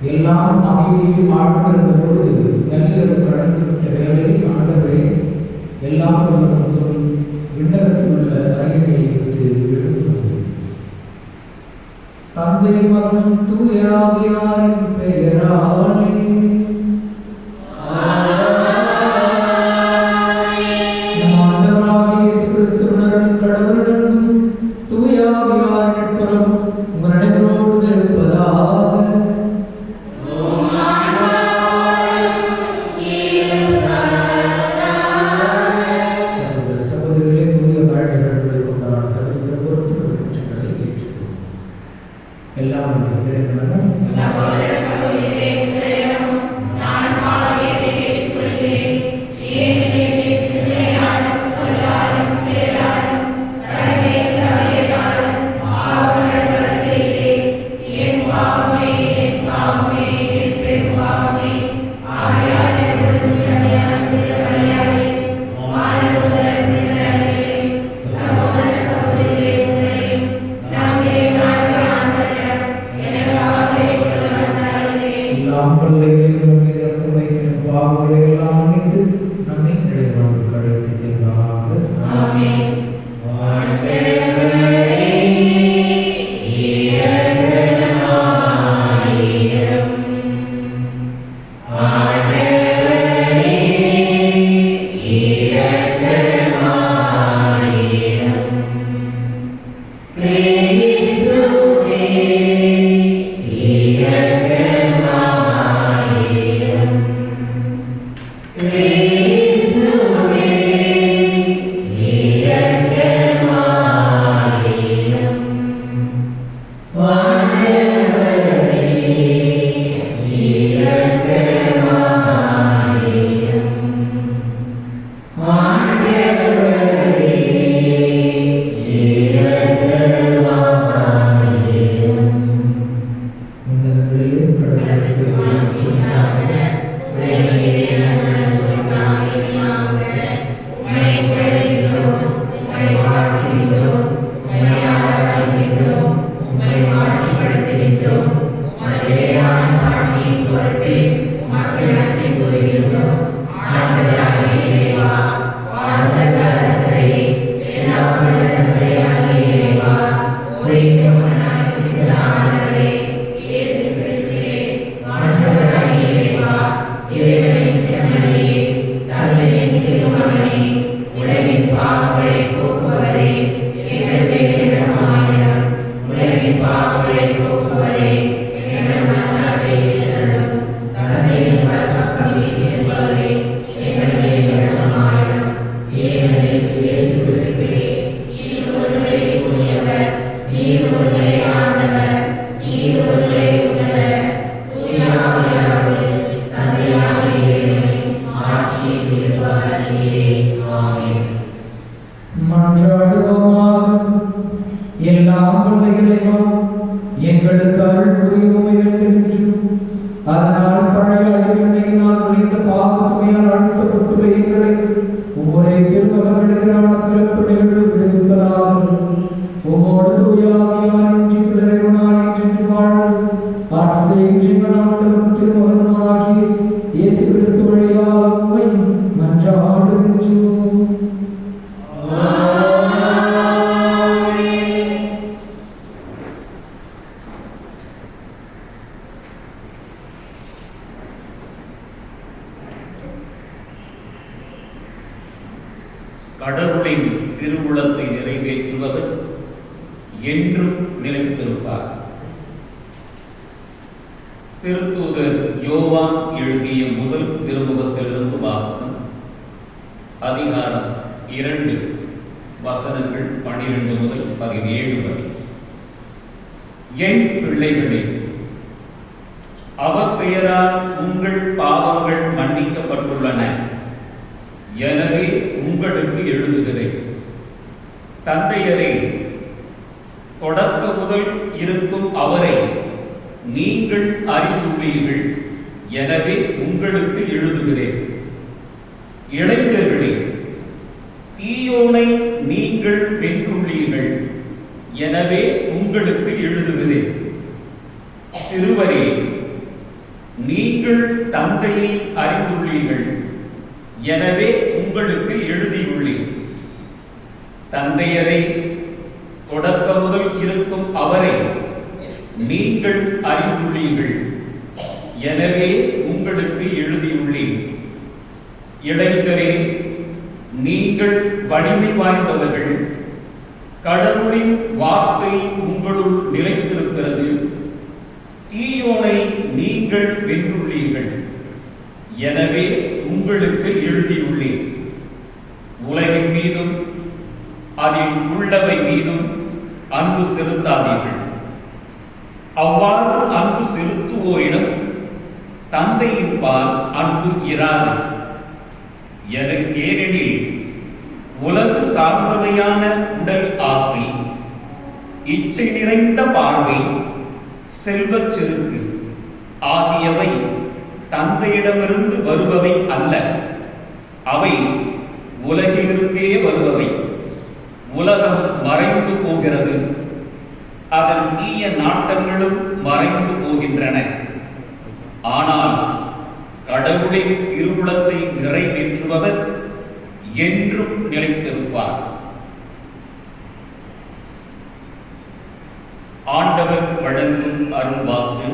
எல்லாம் அமைதியில் ஆழ்ந்திருந்த பொழுது நள்ளிரவு கடந்துவிட்ட வேளையில் ஆண்டவரே எல்லாம் சொல் விண்ணகத்தில் உள்ள அறிக்கையை விட்டு தந்தை மகன் தூய ஆவியாரின் பெயராலே Amen. அதனால் பழைய அடிமையினால் விளைந்த பாவ சுமையால் அழுத்தப்பட்டுள்ள எங்களை உம்முடைய திருமகனிடத்திலான பிறப்பு நிகழ்வு விடுவிப்பதாக உம்மோடு தூயாவியாரின் ஜீவனாய் என்று வாழும் ஆட்சியின் ஜீவனாண்டவன் திருமகனாகிய இயேசு கிறிஸ்து வழியாக உம்மை மன்றாடுகின்றோம். கடவுளின் திருவுளத்தை நிறைவேற்றுபவர் என்றும் நிலைத்திருப்பார். திருத்தூதர் யோவான் எழுதிய முதல் திருமுகத்திலிருந்து வாசகம். அதிகாரம் 2 வசனங்கள் 12 முதல் 17 வரை. என் பிள்ளைகளே, அவர் பெயரால் உங்கள் பாவங்கள் மன்னிக்கப்பட்டுள்ளன. எனவே உங்களுக்கு எழுதுகிறேன். தந்தையரே, தொடக்க முதல் இருக்கும் அவரை நீங்கள் அறிந்துள்ளீர்கள். எனவே உங்களுக்கு எழுதுகிறேன். இளைஞர்களே, தீயோனை நீங்கள் வென்றுள்ளீர்கள். எனவே உங்களுக்கு எழுதுகிறேன். சிறுவரே, நீங்கள் தந்தையை அறிந்துள்ளீர்கள். எனவே உங்களுக்கு எழுதியுள்ளேன். தந்தையரை, தொடக்க முதல் இருக்கும் அவரை நீங்கள் அறிந்துள்ளீர்கள். எனவே உங்களுக்கு எழுதியுள்ளேன். இளைஞரே, நீங்கள் வலிமை வாய்ந்தவர்கள். கடவுளின் வார்த்தை உங்களுள் நிலைத்திருக்கிறது. தீயோனை நீங்கள் வென்றுள்ளீர்கள். எனவே உங்களுக்கு எழுதியுள்ளேன். உலகின் மீதும் அதில் உள்ளவை மீதும் அன்பு செலுத்தாதீர்கள். அவ்வாறு அன்பு செலுத்துவோரிடம் தந்தையின் பால் அன்பு இராது. ஏனெனில் உலகு சார்ந்தவையான உடல் ஆசை, இச்சை நிறைந்த பார்வை, செல்வச் செருக்கு ஆகியவை தந்தையிடமிருந்து வருபவை அல்ல. அவை உலகிலிருந்தே வருபவை. உலகம் மறைந்து போகிறது, அதன் தீய நாட்டங்களும் மறைந்து போகின்றன. ஆனால் கடவுளின் திருவுளத்தை நிறைவேற்றுபவர் என்றும் நிலைத்திருப்பார். ஆண்டவர் வழங்கும் அருள்வாக்கு.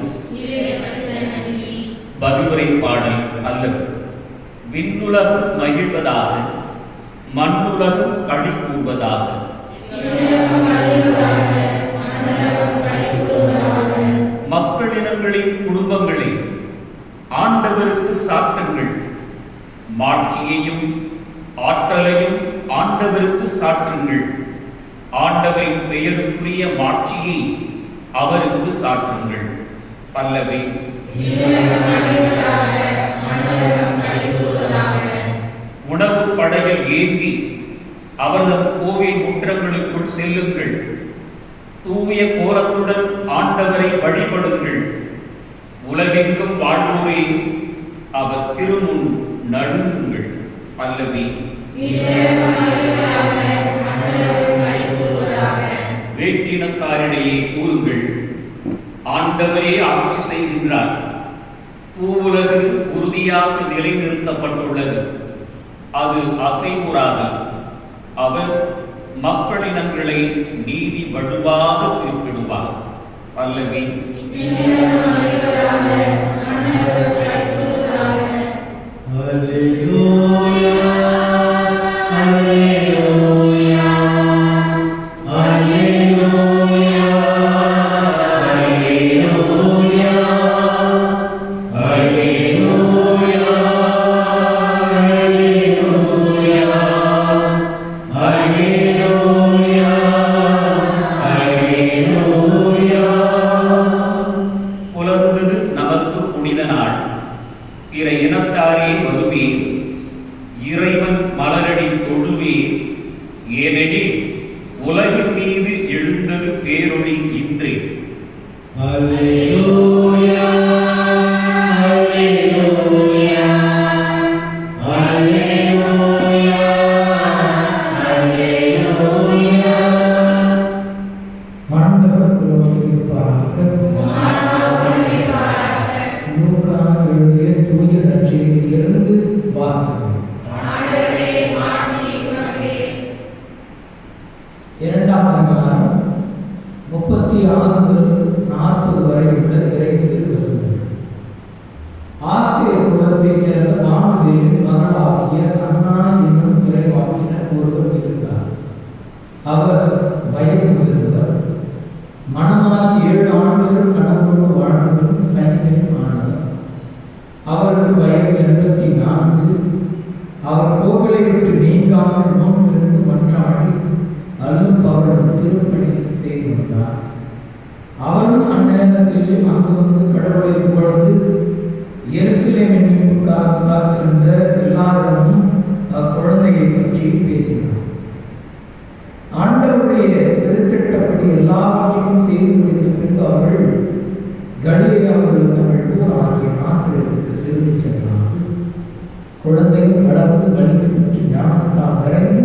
பதிவுரை பாடல் அல்லது விண்ணுலகம் மகிழ்வதாக, மண்ணுலகம் களி கூறுவதாக. மக்களினங்களின் குடும்பங்களே, ஆண்டவருக்கு சாற்றுங்கள். மாட்சியையும் ஆற்றலையும் ஆண்டவருக்கு சாற்றுங்கள். ஆண்டவரின் பெயருக்குரிய மாட்சியை அவருக்கு சாற்றுங்கள். பல்லவி. உணவு படையல் ஏந்தி அவரது கோவில் முற்றங்களுக்குள் செல்லுங்கள். தூய கோலத்துடன் ஆண்டவரை வழிபடுங்கள். உலகெங்கும் வாழ்வோரே, அவர் திருமுன் நடுங்குங்கள். பல்லவி. வேற்றினத்தாரிடையே கூறுங்கள், ஆண்டவரே ஆட்சி செய்கின்றார். பூவுலகு உறுதியாக நிலைநிறுத்தப்பட்டுள்ளது, அது அசைவுறாது. அவர் மக்களினங்களை நீதி வலுவாக தீர்ப்பிடுவார். பல்லவி. ஏனெனில் உலகின் மீது எழுந்தது பேரொளி இன்றே. அல்லேலூயா. எழுதிய தூய நற்செய்தியிலிருந்து வாசகம். இரண்டாம் அதிகாரம் 36 முதல் 40 வரை உள்ள இறை திருவசனம். ஆசிரியர் குலத்தைச் சேர்ந்த வானுவேலின் மகளாகிய அன்னா என்னும் இறைவாக்கினர் ஒருவர் இருந்தார். அவர் வயது முதிர்ந்தவர். மணமாகி 7 ஆண்டுகள் கணவரோடு வாழ்ந்தவரும் கைம்பெண் ஆனவர். அவருக்கு வயது 84. அவர் கோவிலை விட்டு நீங்காமல் நோன்பிருந்து மன்றாடி அல்லும் அவருடன் திருப்பணி செய்து வந்தார். அவரும் அந்நேரத்திலே அங்கு வந்து கடவுளை புகழ்ந்து எருசலேமின் மீட்புக்காக காத்திருந்த எல்லாரிடமும் அக்குழந்தையை பற்றி பேசினார். ஆண்டவருடைய திருச்சட்டப்படி எல்லாவற்றையும் செய்து முடித்த பின்பு அவர்கள் கலிலேயாவில் தமிழ் ஊர் ஆகிய நாசரேத்துக்கு திரும்பிச் சென்றார்கள். குழந்தையும் வளர்ந்து வலிமை பற்றி ஞானத்தால் நிறைந்து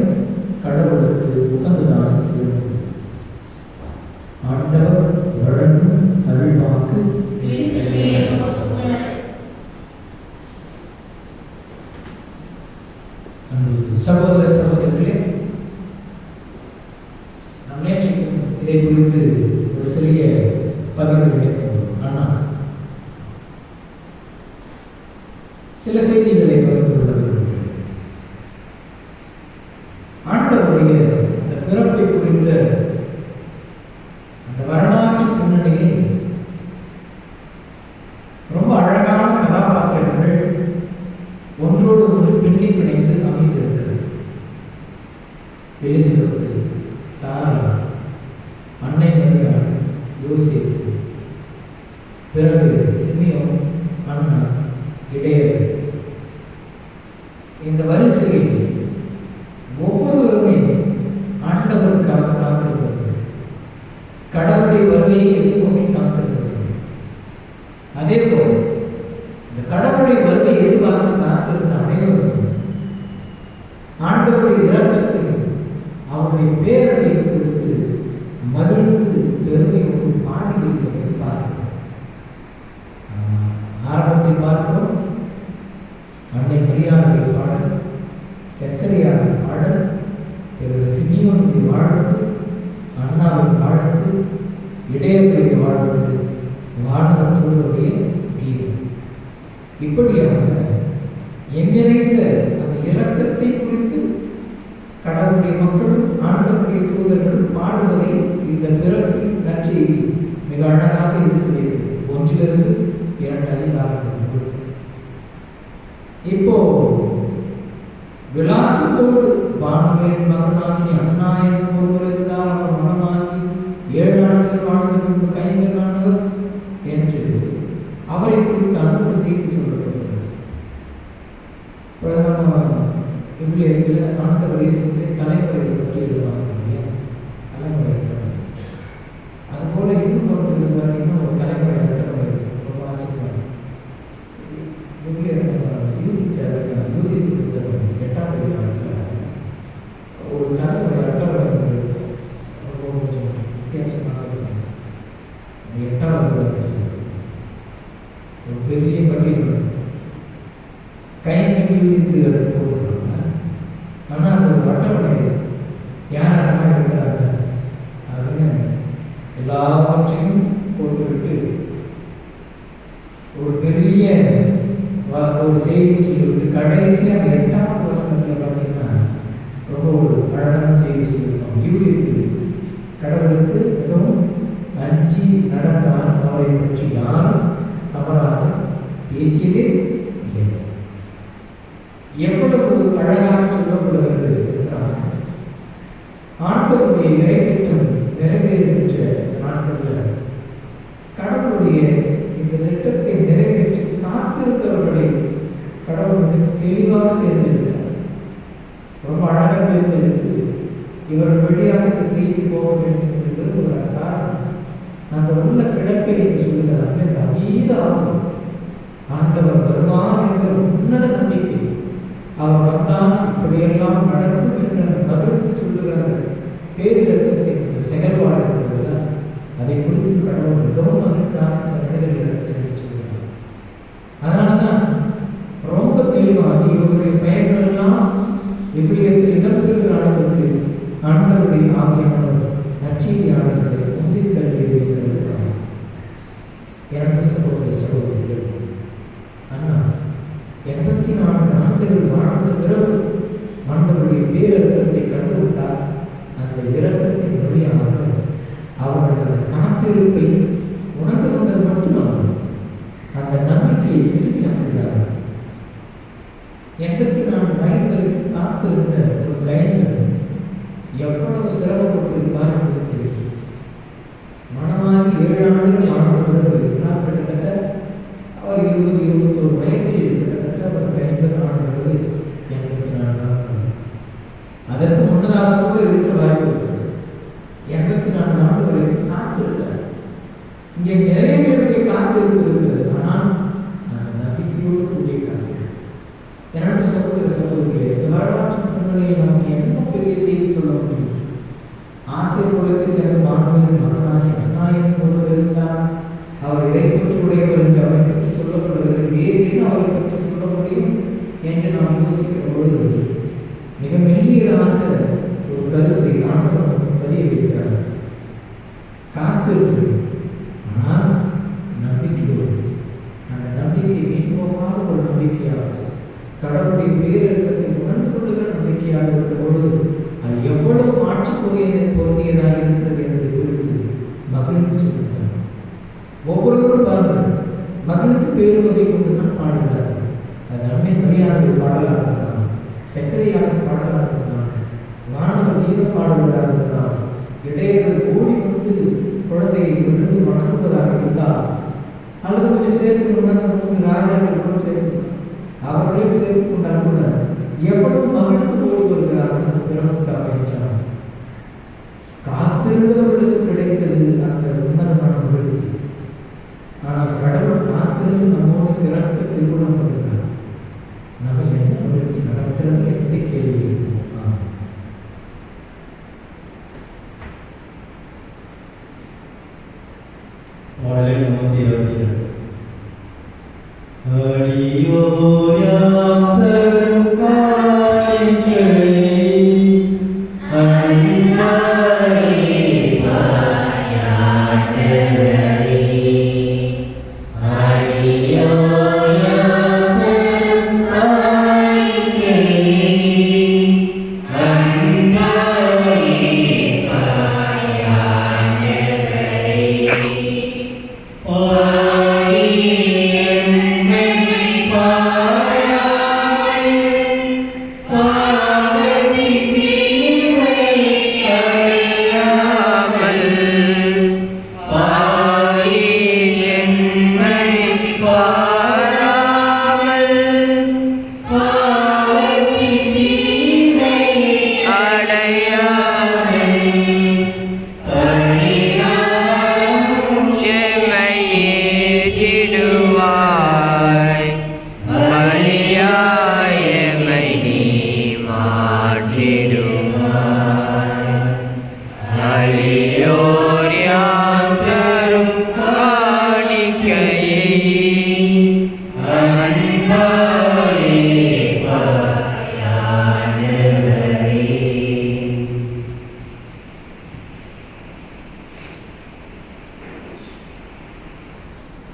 கடவுளுக்கு உகந்ததாக இருந்தது. ஆண்டவர் வழங்கும் அருள்வாக்கு. சகோதர சகோதரிகளே, நாம் நேற்று இதை குறித்து ஒரு சிறிய பதிவு மேற்கொண்டோம். ஆனால் சில செய்திகளை பகிர்ந்து கொள்ள விரும்புகிறேன். ஆண்டவருடைய அந்த பிறப்பை குறித்த அந்த வரலாற்று பின்னணியில் ரொம்ப அழகான கதாபாத்திரங்கள் ஒன்றோடு ஒன்று பின்னி பிணைந்து அமைந்திருக்கிறது. எலிசபெத்து, சாரா, அன்னை மரியாள், யோசேப்பு, பிறகு சிமியோன், அன்னா, இடையர். இந்த வரிசையில் ஒவ்வொருவருமே ஆண்டவருக்காக காத்திருக்கிறார்கள். கடவுளுடைய வருகையை எதிர்நோக்கி காத்திருக்கிறார்கள். அதே போல் இந்த கடவுளுடைய வருகையை எதிர்பார்த்து காத்திருந்த அனைவரும் ஆண்டவருடைய இரக்கத்தையும் அவருடைய பேரவை குறித்து மகிழ்ந்து பெருமையோடு பாடியிருப்பதை பார்க்கிறோம். ஆரம்பத்தில் பார்க்கிறோம் அன்னை மரியாளுடைய பாடல், சக்கரையாவின் பாடல், பிறகு சிமியோனுடைய வாழ்த்து, அண்ணாவின் வாழ்த்து, இடையருடைய வாழ்த்து, வானவர்களுடைய கீதம். இப்படியாக எண்ணிறைந்த அந்த இரக்கத்தை குறித்து கடவுளுடைய மக்களும் ஆண்டவருடைய தூதர்களும் பாடுவதை இந்த பிறப்பு நற்செய்தி மிக அழகாக இருக்கிறது. 1 to 2 அதிகாரங்கள். இப்போ விலாசத்தோடு வானுவேலின் மகனாகி அன்னா என்னும் ஒருவர் இருந்தால் அவர் மனமாகி 7 ஆண்டுகள் வாழ்ந்த பின்பு கைம்பெண்ணானவர் என்று அவரை குறித்தான ஒரு செய்தி சொல்லப்படுகிறது. விவிலியத்தில் ஆண்டவர் இயேசுவை தலைமுறையை பற்றி எழுதுவாங்க. தலைமுறை அதுபோல இன்னும் ஒருத்தர் பார்த்தீங்கன்னா ஒரு தலைமுறை அட்டவணை ரொம்ப வாசிப்பாங்க. யூதித்து புத்தகம் 8ஆம் அதிகாரத்தில் ஒரு தலைமுறை அட்டவணை ரொம்ப கொஞ்சம் வித்தியாசமாக இருக்கும். 8ஆம் அதிகாரத்தில் ஒரு பெரிய பட்டியல் கைப்பற்றி யூதித்து எடுத்து போட்டுருக்காங்க. ஆனால் அது ஒரு அட்டவணை யார் அம்மா இருக்கிறாங்க அப்படின்னு எல்லாவற்றையும் போட்டுவிட்டு ஒரு பெரிய ஒரு செய்தி சொல்லிவிட்டு கடைசியாக 8ஆம் வசனத்தில் பார்த்தீங்கன்னா ரொம்ப ஒரு அழகான செய்தி சொல்லியிருக்கோம். யூதித்து கடவுளுக்கு மிகவும் அஞ்சி நடந்தால் அவரை பற்றி யாரும் தவறாக பேசியதே இல்லை. எவ்வளவு அழகாக சொல்லப்படுகிறது என்றால், ஆண்டவருடைய இறைத்திட்டம் நிறைவேற்ற நாட்களில் கடவுளுடைய இந்த திட்டத்தை நிறைவேற்றி காத்திருக்கிறவர்களை கடவுள் மிக தெளிவாக தேர்ந்தெடுத்தார். ரொம்ப அழகாக தேர்ந்தெடுத்து இவர் வழியாக செய்தி போக வேண்டும் என்று விரும்புகிற காரணம், நாங்கள் உள்ள கிழக்கை என்று சொல்லுகிறாங்க. இந்த அதீத ஆர்வம், ஆண்டவர் வருவார் என்ற உன்னத நம்பிக்கை, அவர் வந்தால் இப்படியெல்லாம் நடக்கும் என்ற கருத்து சொல்லுகிற பேரிடத்தின் செயல்பாடு இருக்கிறது. அதை குறித்து கடவுள் மிகவும் மகிழ்ச்சியாக மனிதர்களிடத்தில் சொல்கிறார். அதனால்தான் 84 ஆண்டுகள் வாழ்ந்த பிறகு ஆண்டவருடைய பேரிரக்கத்தை கண்டுவிட்டார். அந்த இரக்கத்தின் வழியாக அவர்கள் அந்த காத்திருப்பை உணர்ந்து கொண்டது மட்டுமல்ல, அந்த நம்பிக்கையை வெளிக்காட்டுகிறார். 84 வயதுகளுக்கு காத்திருந்த ஒரு கைதிகள் எவ்வளவு சிரமப்பட்டிருப்பார் என்பது தெரியும். மனமாகி 7 ஆண்டுகள் வாழ்ந்த பிறகு கிட்டத்தட்ட அவர் 20-21 வயதில் கிட்டத்தட்ட அவர் 50 ஆண்டுகள் 84 ஆண்டுகள். அதற்கு முன்னதாக கூட இருக்க வாய்ப்பு இருக்கிறது. 84 ஆண்டு வரைக்கும் காத்திருக்கிறார். இங்கே நிறைய பேருடைய காத்திருப்பு இருக்கிறது. ஆனால் அந்த நம்பிக்கையோடு கூடிய காத்திருப்பு. என்னோட சகோதர சகோதரிகளே, வரலாற்று பின்னணியை நமக்கு என்ன பெரிய செய்தி சொல்ல முடியும்? ஆசிரியர் குலத்தை சேர்ந்த மாணவர்கள் மகனாகி அண்ணாயிரம் ஒருவர் இருந்தார். அவர் இறைப்பற்றுடையவர் என்று அவரை பற்றி சொல்லப்படுகிறது. வேறு என்ன அவரை பற்றி சொல்ல முடியும் என்று நாம் யோசிக்கிற பொழுது மிக மெல்லியதாக ஒரு கருத்தை ஆண்டவர் பதிய வைக்கிறார். காத்திருப்பு, ஆனால் நம்பிக்கையோடு. அந்த நம்பிக்கை மீட்போமான ஒரு நம்பிக்கையாக, கடவுளுடைய பேரிரக்கத்தை உணர்ந்து கொள்ளுகிற நம்பிக்கையாக இருக்கிற பொழுது அது எவ்வளவு மாற்று பொருந்தியதாக இருக்கிறது என்பதை குறித்து மகிழ்ச்சி சொல்லுகிறார். ஒவ்வொருவரும் பாருங்கள், மகிழ்ச்சி பேருவதை கொண்டுதான் பாடுகிறார். அது அன்னை மரியாதை பாடலாக இருக்கலாம், சக்கரையாக பாடலாக இருக்கலாம், மாணவர் கீதம் பாடுவதாக இருக்கலாம், இடையர்கள் ஓடி வந்து குழந்தையை விழுந்து வணங்குவதாக இருந்தால், அல்லது கொஞ்சம் சேர்த்து உணர்ந்த 3 ராஜாக்கள் கூட சேர்த்து அவர்களையும் சேர்த்து கொண்டால் கூட எவ்வளவு மகிழ்ந்து ஓடி வருகிறார்கள் அந்த பிறப்புக்காக என்றார். காத்திருந்தவர்களுக்கு கிடைத்தது அந்த உன்னதமான மகிழ்ச்சி. ஆனால் கடவுள் காத்திருந்து நம்மோடு பிறப்பு திருமணம் பண்ணுகிறார். நம்ம என்ன மகிழ்ச்சி நடக்கிறது என்று கேள்வி இருக்கும்.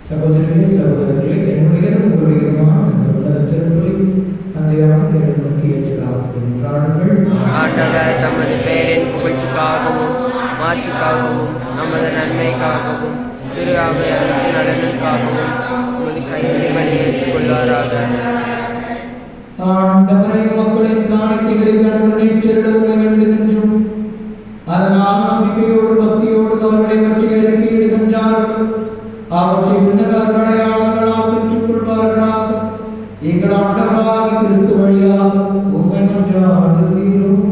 சகோதரர்களே சகோதரர்களே, என்னுடைய உங்களுடையமான இந்த உலகத்திற்குள் தந்தையான நோக்கி ஏற்றுகிறார்கள். ஆண்டவர் தமது பெயரின் புகழ்ச்சிக்காகவும் மாற்றுக்காகவும் நமது நன்மைக்காகவும் திரு அவையாருக்கு நலனுக்காகவும் நமது கையை ஏற்றுக்கொள்வாராக. ஆண்டவரை மக்களின் காணிக்கைகளை கடவுளை செல்ல வேண்டுகின்றோம். அதனால் நம்பிக்கையோடு பக்தியோடு அவர்களை பற்றி எழுப்பிடுகின்றார்கள். அவற்றை விண்ணகர்களையாளர்களால் பெற்றுக் கொள்வார்களாக. எங்கள் ஆண்டவராகிய கிறிஸ்து வழியாக உம்மை மன்றாடுகிறோம்.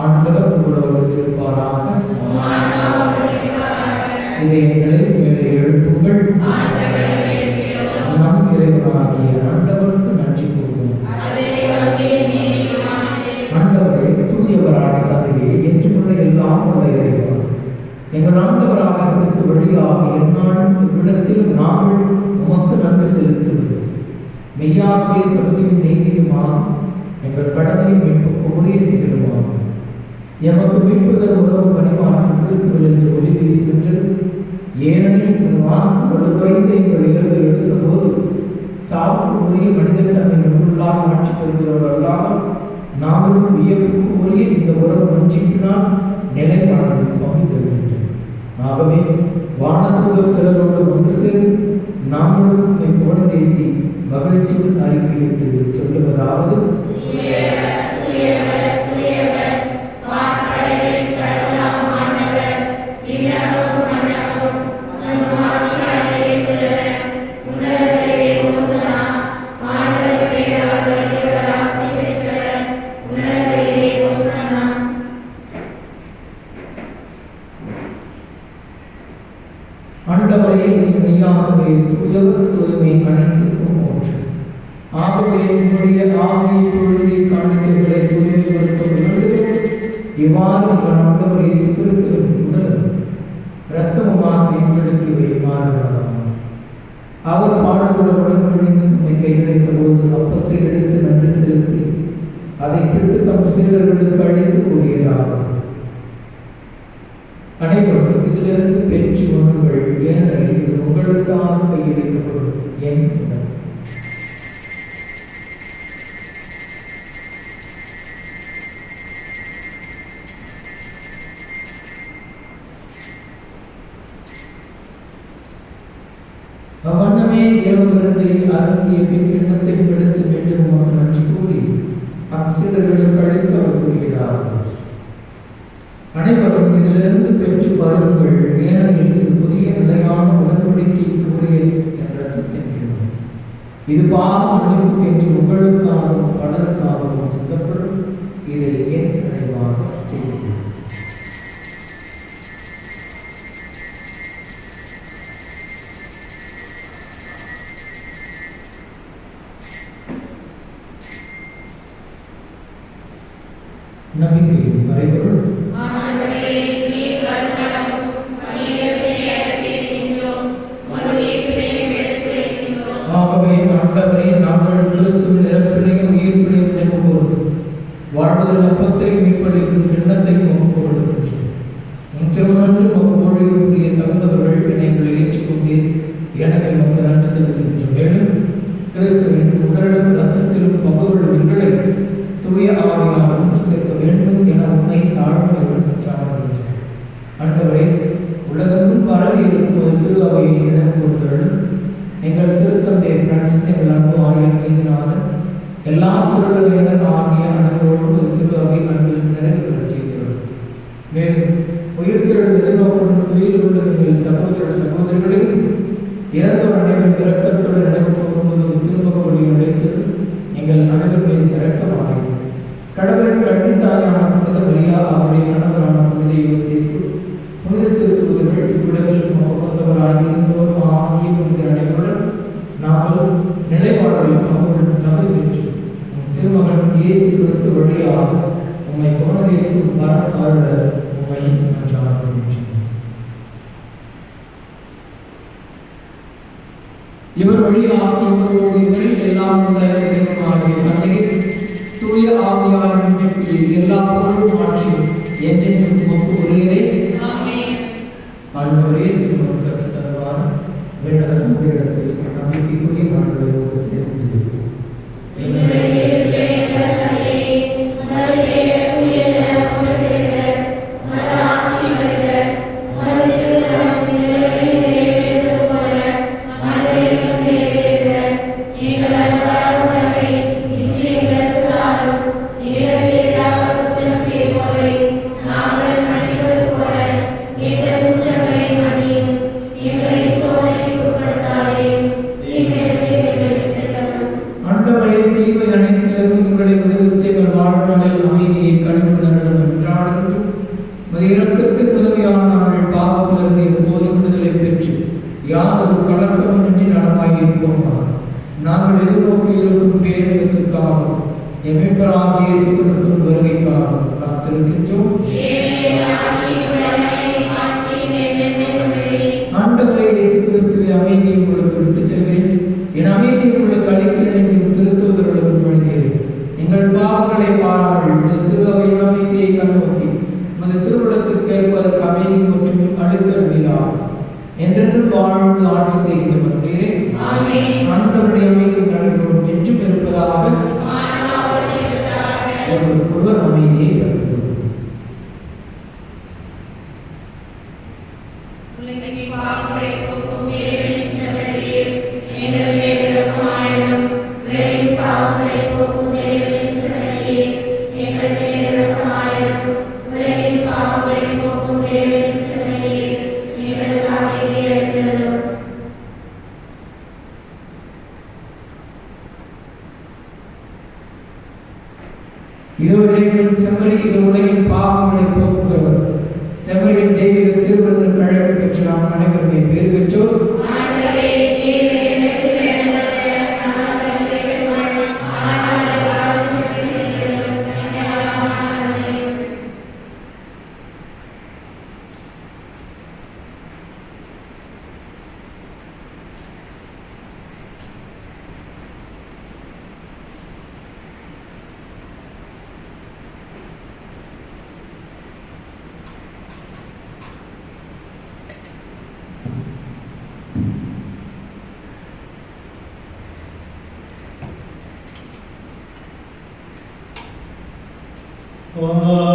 ஆண்டவர் உங்களோடு இருப்பாராக. இதயங்களை மேலே எழுப்புங்கள். நம் இறைவனாகிய ஆண்டவருக்கு நன்றி கூறுவோம். ஆண்டவரே, தூயவரான தந்தையே, ஏற்றுக்கொள்ள எல்லாம் உள்ள இறைவா, எங்கள் ஆண்டவராக கிறிஸ்து வழியாக எந்நாளும் இவ்விடத்திலும் நாங்கள் உமக்கு நன்றி செலுத்துகிறோம். மெய்யாகவே தகுதியும் நீதியுமாக எங்கள் கடமையை மீட்புக்கு உரிய செய்கிறோம். எமக்கு மீட்புதல் உறவு பணிமாற்றும் கிறிஸ்துவில் என்று ஒளி வீசுகின்றது. ஏனெனில் வாக்குகள் குறைந்த எங்கள் உயர்வை எடுத்தபோது சாவுக்கு உரிய மனிதன் தன்னை உள்ளாக ஆட்சி பெறுகிறவர் அல்லாமல் நாங்களும் வியப்புக்கு உரிய இந்த உறவு வஞ்சிப்பினால் நிலைப்பாடு பகிர்ந்து. ஆகவே வானதூதர் திரளோடு வந்து சேர்ந்து நாங்களும் குழந்தையை மகிழ்ச்சியுடன் அறிக்கையிட்டு சொல்லுவதாவது: ஆண்டவரே, நீ மெய்யாகவே தூயவர், தூய்மை அனைத்துக்கும் ஒன்று. ஆகவே உன்னுடைய ஆவியை பொழுதை காணிக்கைகளை தூய்மைப்படுத்த வேண்டும். இவ்வாறு எங்கள் ஆண்டவர் இயேசு கிறிஸ்துவின் உடலும் இரத்தமுமாக எங்களுக்கு வைமாறுகிறார். அவர் பாடுகளுடன் முடிந்து நம்மை கையளித்த போது அப்பத்தை எடுத்து நன்றி செலுத்தி அதை பிடித்து தம் சீடர்களுக்கு அழைத்து கூறியதாகும்: அனைவரும் இதிலிருந்து பெற்று உண்ணுங்கள், ஏனெனில் இது உங்களுக்காக கையளிக்கப்படும் என் உடல். அவ்வண்ணமே தேவபுரத்தை அருந்திய பின் எண்ணத்தை எடுத்து வேண்டும் நன்றி கூறி தம் சீடர்களுக்கு அழைத்து அவர் கூறுகிறார்கள்: அனைவரும் இதிலிருந்து பெற்று பாருங்கள், ஏனெனில் இது புதிய நிலையான உடன்படிக்கைக்கு உரிய என்ற திட்டம். இது பாவ மன்னிப்புக்கு என்று உங்களுக்காகவும் பலருக்காகவும் சிந்தப்படும். இதை என் நினைவாக செய்யுங்கள். நம்பிக்கையின் மறைபொருள்: ஆகவே ஆண்டவரே, நாங்கள் கிறிஸ்துவின் இறப்பினையும் உயிர்ப்பினையும் நினைவுகூர்ந்து வாழ்வதில் அப்பத்தையும் மீட்பளிக்கும் கிண்ணத்தையும் ஒப்புக்கொள்கின்றோம். திருமணம் ஒவ்வொழியுடைய தகுந்தவர்கள் எங்களை ஏற்றுக்கொண்டீர். எனவே நமக்கு நன்றி செலுத்துகின்றோம். மேலும் கிறிஸ்துவின் உடலிலும் ரத்தத்திலும் பங்குள்ள எங்களை தூய ஆவியாலும் சேர்க்க வேண்டும் என உண்மை தாழ்மையுடன் சார்ந்தோம். ஆண்டவரே, உலகெங்கும் பரவி இருக்கும் திரு அவையை இடம் கொடுத்தவர்கள் எங்கள் திருத்தந்தை பிரான்சிஸ் எங்கள் அன்பு ஆயர் மீதினாலும் எல்லா திருடவையினர் ஆகிய அனைவரோடு திரு அவை அன்பில் நிறைவு செய்கிறோம். மேலும் உயிர்த்தெழும் எதிர்நோக்குடன் துயில் உள்ள எங்கள் சகோதர சகோதரிகளையும் இறந்தோர் அனைவரும் இரக்கத்துடன் நினைவு கூறும்போது திருமுக ஒளி அடைச்சது எங்கள் அனைவர் மீது இரக்கமாக கடவுளின் கண்டித்தாயான புனித மரியா, அவருடைய கணவரான புனித யோசேப்பு, புனித திருத்தூதர்கள், இவ்வுலகில் உகந்தவராக இருந்தோர் ஆகிய புனித அனைவருடன் நாங்கள் நிலைப்பாடுகளில் பங்குடன் தகுதி பெற்று திருமகன் இயேசு கிறிஸ்து வழியாக உம்மை குணதேற்றும் அருள உம்மை நன்றாக. இவர் வழியாக இவர்கள் எல்லாம் தூய ஆவியாரின் எல்லா பொருளும் மாற்றி என்றென்றும் ஒரே ஆண்டவரே சிறுவன் கற்று தருவார். வேண்டதன் இடத்தில் நம்பிக்கைக்குரிய ஆண்டவரோடு சேர்ந்து நாங்கள் எதிர்நோக்கி இருக்கும் பேரத்திற்காகவும் எமைப்பராகிய இயேசு கிறிஸ்துவின் வருகைக்காகவும் காத்திருக்கின்றோம். ஆண்டவரே இயேசு கிறிஸ்துவை அமைதியை உங்களுக்கு விட்டுச் செல்கிறேன். என் அமைதியை உங்களுக்கு அளிக்கிறேன் என்று திருத்தூதர்களுக்கு வழங்குகிறேன். எங்கள் பாவங்களை பாராமல் திரு அவை நம்பிக்கையை கண்ணோக்கி உமது திருவுளத்திற்கு கேட்பதற்கு அமைதி மற்றும் அளித்தருளினார். என் வாழ்ந்து ஆட்சி செய்கின்றவர் நீரே. ஆண்டவருடைய அமைதி நடைபெறும் என்றும் இருப்பதாக. ஒருவர் அமைதியை தருகிறோம். இதுவரைக்கும் செம்மறி இந்த உலகின் பாவங்களை போக்குகிறவர். செம்மறியின் தெய்வீக திருவிருந்திற்கு அழைப்பு பெற்று நாம் அனைவருமே பேர் பெற்றோர். Oh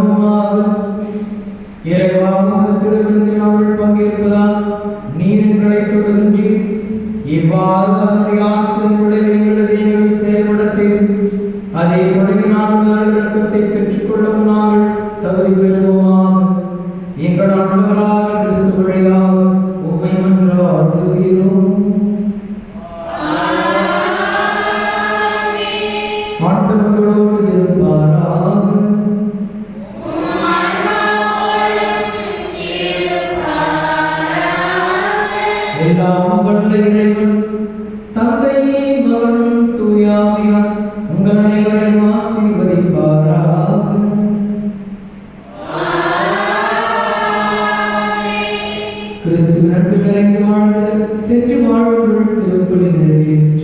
பெறுவோமாக. இறைவா, உமது திருவிருந்தில் நாங்கள் பங்கேற்பதால் நீர் எங்களை தொடர்ந்து இவ்வாறு அதனுடைய ஆற்றல் விளைவை எங்களில் செயல்படச் செய்து அதை முடங்கினால் இறக்கத்தை பெற்றுக்கொள்ளும் நாள் தகுதி பெறுவோமாக. எங்கள் ஆண்டவராக கிறிஸ்து வழியாக உம்மை மன்றாடுகிறோம். ஆண்டவரோடு இருப்பாராக. எல்லாம் வல்ல இறைவன் தந்தை, மகன், தூய ஆவியார் உங்கள் அனைவரையும் ஆசீர்வதிப்பாராக. கிறிஸ்து நட்பு நிறைந்து வாழ்ந்து சென்று வாழ்வுகள் திருப்பலி நிறைவேறும்.